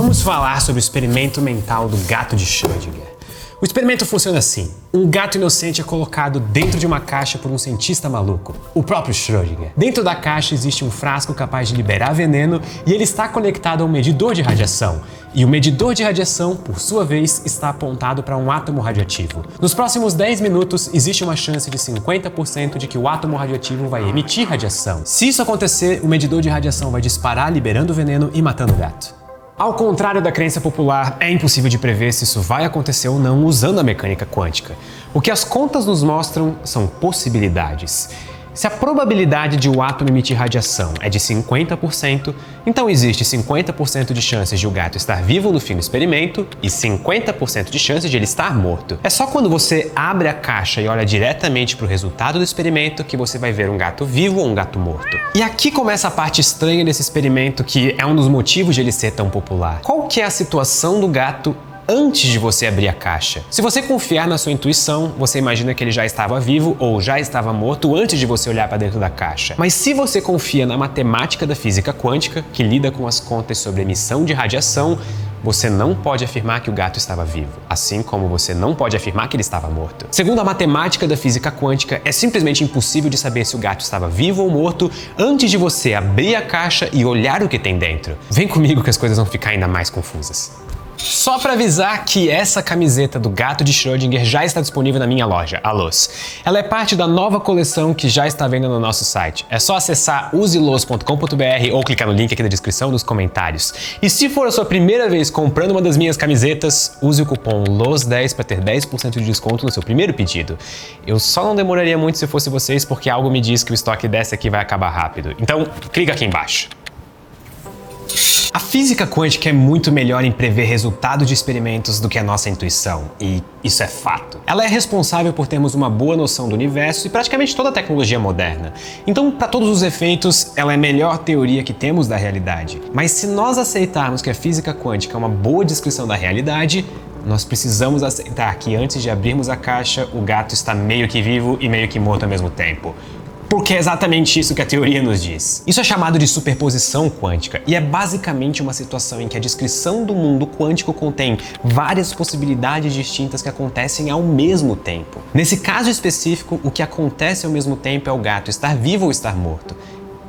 Vamos falar sobre o experimento mental do gato de Schrödinger. O experimento funciona assim. Um gato inocente é colocado dentro de uma caixa por um cientista maluco, o próprio Schrödinger. Dentro da caixa existe um frasco capaz de liberar veneno e ele está conectado a um medidor de radiação. E o medidor de radiação, por sua vez, está apontado para um átomo radioativo. Nos próximos 10 minutos, existe uma chance de 50% de que o átomo radioativo vai emitir radiação. Se isso acontecer, o medidor de radiação vai disparar, liberando o veneno e matando o gato. Ao contrário da crença popular, é impossível de prever se isso vai acontecer ou não usando a mecânica quântica. O que as contas nos mostram são possibilidades. Se a probabilidade de o átomo emitir radiação é de 50%, então existe 50% de chances de o gato estar vivo no fim do experimento e 50% de chances de ele estar morto. É só quando você abre a caixa e olha diretamente para o resultado do experimento que você vai ver um gato vivo ou um gato morto. E aqui começa a parte estranha desse experimento, que é um dos motivos de ele ser tão popular. Qual que é a situação do gato antes de você abrir a caixa? Se você confiar na sua intuição, você imagina que ele já estava vivo ou já estava morto antes de você olhar para dentro da caixa. Mas se você confia na matemática da física quântica, que lida com as contas sobre emissão de radiação, você não pode afirmar que o gato estava vivo, assim como você não pode afirmar que ele estava morto. Segundo a matemática da física quântica, é simplesmente impossível de saber se o gato estava vivo ou morto antes de você abrir a caixa e olhar o que tem dentro. Vem comigo que as coisas vão ficar ainda mais confusas. Só para avisar que essa camiseta do gato de Schrödinger já está disponível na minha loja, a Los. Ela é parte da nova coleção que já está vendo no nosso site. É só acessar uselos.com.br ou clicar no link aqui na descrição dos comentários. E se for a sua primeira vez comprando uma das minhas camisetas, use o cupom LOS10 para ter 10% de desconto no seu primeiro pedido. Eu só não demoraria muito se fosse vocês, porque algo me diz que o estoque dessa aqui vai acabar rápido. Então, clica aqui embaixo. A física quântica é muito melhor em prever resultados de experimentos do que a nossa intuição, e isso é fato. Ela é responsável por termos uma boa noção do universo e praticamente toda a tecnologia moderna. Então, para todos os efeitos, ela é a melhor teoria que temos da realidade. Mas se nós aceitarmos que a física quântica é uma boa descrição da realidade, nós precisamos aceitar que antes de abrirmos a caixa, o gato está meio que vivo e meio que morto ao mesmo tempo. Porque é exatamente isso que a teoria nos diz. Isso é chamado de superposição quântica e é basicamente uma situação em que a descrição do mundo quântico contém várias possibilidades distintas que acontecem ao mesmo tempo. Nesse caso específico, o que acontece ao mesmo tempo é o gato estar vivo ou estar morto.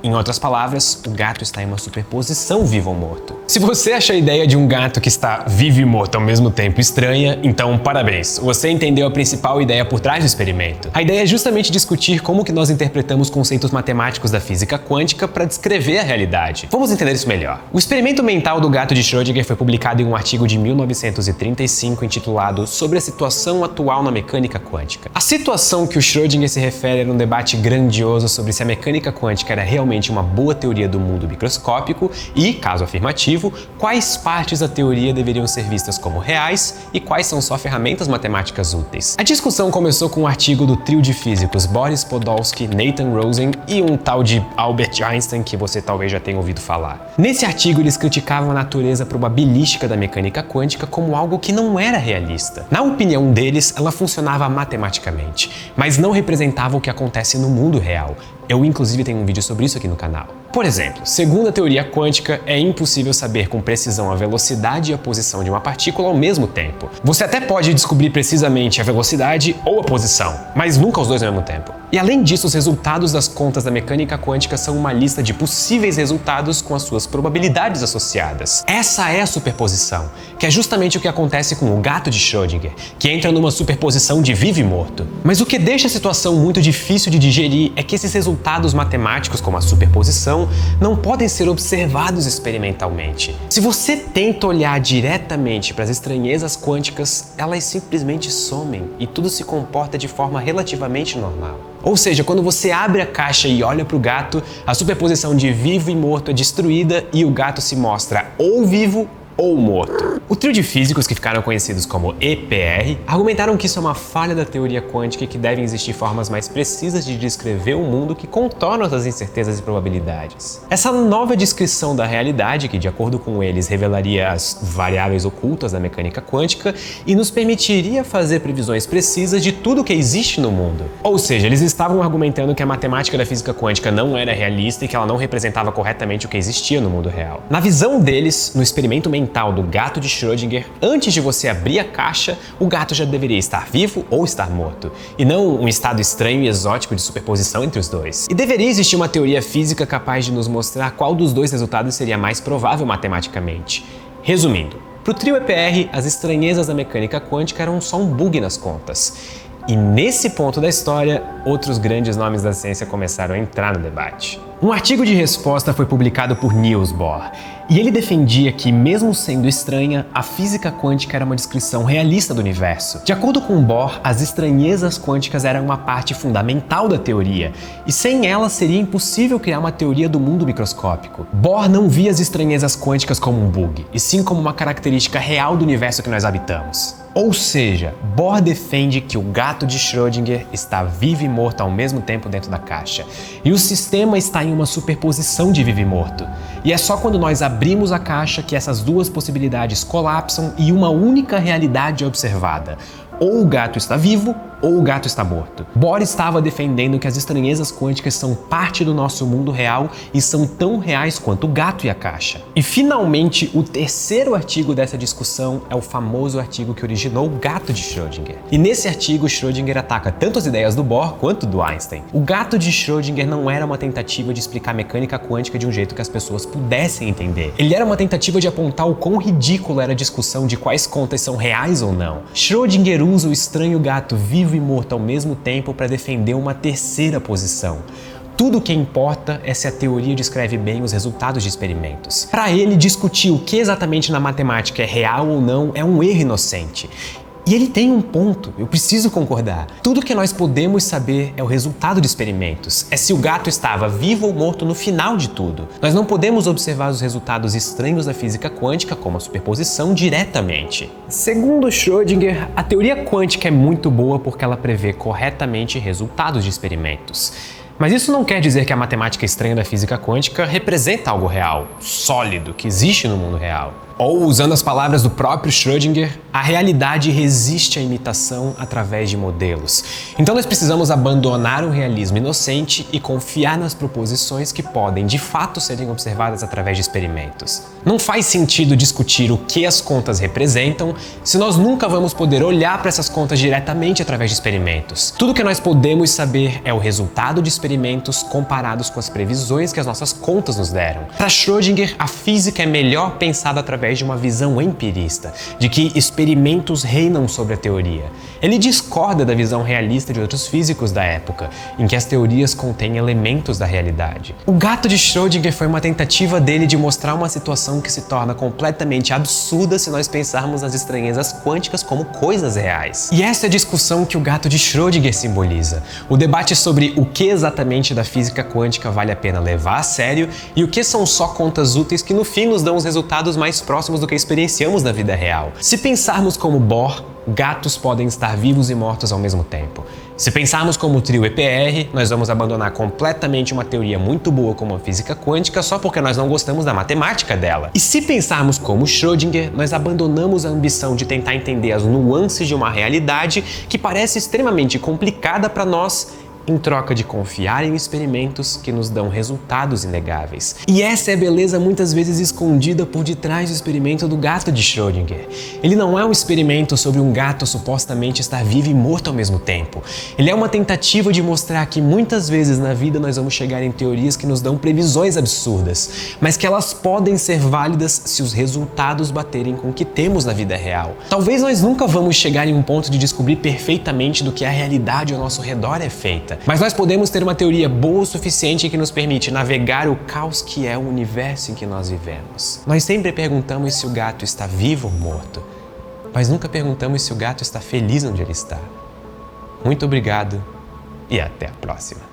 Em outras palavras, o gato está em uma superposição vivo ou morto. Se você acha a ideia de um gato que está vivo e morto ao mesmo tempo estranha, então parabéns, você entendeu a principal ideia por trás do experimento. A ideia é justamente discutir como que nós interpretamos conceitos matemáticos da física quântica para descrever a realidade. Vamos entender isso melhor. O experimento mental do gato de Schrödinger foi publicado em um artigo de 1935 intitulado Sobre a situação atual na mecânica quântica. A situação que o Schrödinger se refere era um debate grandioso sobre se a mecânica quântica era realmente uma boa teoria do mundo microscópico e, caso afirmativo, quais partes da teoria deveriam ser vistas como reais e quais são só ferramentas matemáticas úteis. A discussão começou com um artigo do trio de físicos Boris Podolsky, Nathan Rosen e um tal de Albert Einstein que você talvez já tenha ouvido falar. Nesse artigo eles criticavam a natureza probabilística da mecânica quântica como algo que não era realista. Na opinião deles, ela funcionava matematicamente, mas não representava o que acontece no mundo real. Eu, inclusive, tenho um vídeo sobre isso aqui no canal. Por exemplo, segundo a teoria quântica, é impossível saber com precisão a velocidade e a posição de uma partícula ao mesmo tempo. Você até pode descobrir precisamente a velocidade ou a posição, mas nunca os dois ao mesmo tempo. E além disso, os resultados das contas da mecânica quântica são uma lista de possíveis resultados com as suas probabilidades associadas. Essa é a superposição, que é justamente o que acontece com o gato de Schrödinger, que entra numa superposição de vivo e morto. Mas o que deixa a situação muito difícil de digerir é que esses resultados matemáticos, como a superposição, não podem ser observados experimentalmente. Se você tenta olhar diretamente para as estranhezas quânticas, elas simplesmente somem e tudo se comporta de forma relativamente normal. Ou seja, quando você abre a caixa e olha para o gato, a superposição de vivo e morto é destruída e o gato se mostra ou vivo ou morto. O trio de físicos, que ficaram conhecidos como EPR, argumentaram que isso é uma falha da teoria quântica e que devem existir formas mais precisas de descrever o mundo que contornam essas incertezas e probabilidades. Essa nova descrição da realidade, que de acordo com eles revelaria as variáveis ocultas da mecânica quântica e nos permitiria fazer previsões precisas de tudo que existe no mundo. Ou seja, eles estavam argumentando que a matemática da física quântica não era realista e que ela não representava corretamente o que existia no mundo real. Na visão deles, no experimento mental mental do gato de Schrödinger, antes de você abrir a caixa, o gato já deveria estar vivo ou estar morto, e não um estado estranho e exótico de superposição entre os dois. E deveria existir uma teoria física capaz de nos mostrar qual dos dois resultados seria mais provável matematicamente. Resumindo, para o trio EPR, as estranhezas da mecânica quântica eram só um bug nas contas. E nesse ponto da história, outros grandes nomes da ciência começaram a entrar no debate. Um artigo de resposta foi publicado por Niels Bohr, e ele defendia que, mesmo sendo estranha, a física quântica era uma descrição realista do universo. De acordo com Bohr, as estranhezas quânticas eram uma parte fundamental da teoria, e sem elas seria impossível criar uma teoria do mundo microscópico. Bohr não via as estranhezas quânticas como um bug, e sim como uma característica real do universo que nós habitamos. Ou seja, Bohr defende que o gato de Schrödinger está vivo e morto ao mesmo tempo dentro da caixa, e o sistema está em uma superposição de vivo e morto. E é só quando nós abrimos a caixa que essas duas possibilidades colapsam e uma única realidade é observada. Ou o gato está vivo, ou o gato está morto. Bohr estava defendendo que as estranhezas quânticas são parte do nosso mundo real e são tão reais quanto o gato e a caixa. E finalmente, o terceiro artigo dessa discussão é o famoso artigo que originou o gato de Schrödinger. E nesse artigo, Schrödinger ataca tanto as ideias do Bohr quanto do Einstein. O gato de Schrödinger não era uma tentativa de explicar mecânica quântica de um jeito que as pessoas pudessem entender. Ele era uma tentativa de apontar o quão ridícula era a discussão de quais contas são reais ou não. Schrödinger usa o estranho gato vivo e morto ao mesmo tempo para defender uma terceira posição. Tudo o que importa é se a teoria descreve bem os resultados de experimentos. Para ele, discutir o que exatamente na matemática é real ou não é um erro inocente. E ele tem um ponto, eu preciso concordar. Tudo que nós podemos saber é o resultado de experimentos. É se o gato estava vivo ou morto no final de tudo. Nós não podemos observar os resultados estranhos da física quântica, como a superposição, diretamente. Segundo Schrödinger, a teoria quântica é muito boa porque ela prevê corretamente resultados de experimentos. Mas isso não quer dizer que a matemática estranha da física quântica representa algo real, sólido, que existe no mundo real. Ou, usando as palavras do próprio Schrödinger, a realidade resiste à imitação através de modelos. Então nós precisamos abandonar o realismo inocente e confiar nas proposições que podem, de fato, serem observadas através de experimentos. Não faz sentido discutir o que as contas representam se nós nunca vamos poder olhar para essas contas diretamente através de experimentos. Tudo que nós podemos saber é o resultado de experimentos comparados com as previsões que as nossas contas nos deram. Para Schrödinger, a física é melhor pensada através de uma visão empirista, de que experimentos reinam sobre a teoria. Ele discorda da visão realista de outros físicos da época, em que as teorias contêm elementos da realidade. O gato de Schrödinger foi uma tentativa dele de mostrar uma situação que se torna completamente absurda se nós pensarmos nas estranhezas quânticas como coisas reais. E essa é a discussão que o gato de Schrödinger simboliza. O debate sobre o que exatamente da física quântica vale a pena levar a sério e o que são só contas úteis que no fim nos dão os resultados mais próximos do que experienciamos na vida real. Se pensarmos como Bohr, gatos podem estar vivos e mortos ao mesmo tempo. Se pensarmos como o trio EPR, nós vamos abandonar completamente uma teoria muito boa como a física quântica só porque nós não gostamos da matemática dela. E se pensarmos como Schrödinger, nós abandonamos a ambição de tentar entender as nuances de uma realidade que parece extremamente complicada para nós, em troca de confiar em experimentos que nos dão resultados inegáveis. E essa é a beleza muitas vezes escondida por detrás do experimento do gato de Schrödinger. Ele não é um experimento sobre um gato supostamente estar vivo e morto ao mesmo tempo. Ele é uma tentativa de mostrar que muitas vezes na vida nós vamos chegar em teorias que nos dão previsões absurdas, mas que elas podem ser válidas se os resultados baterem com o que temos na vida real. Talvez nós nunca vamos chegar em um ponto de descobrir perfeitamente do que a realidade ao nosso redor é feita. Mas nós podemos ter uma teoria boa o suficiente que nos permite navegar o caos que é o universo em que nós vivemos. Nós sempre perguntamos se o gato está vivo ou morto, mas nunca perguntamos se o gato está feliz onde ele está. Muito obrigado e até a próxima.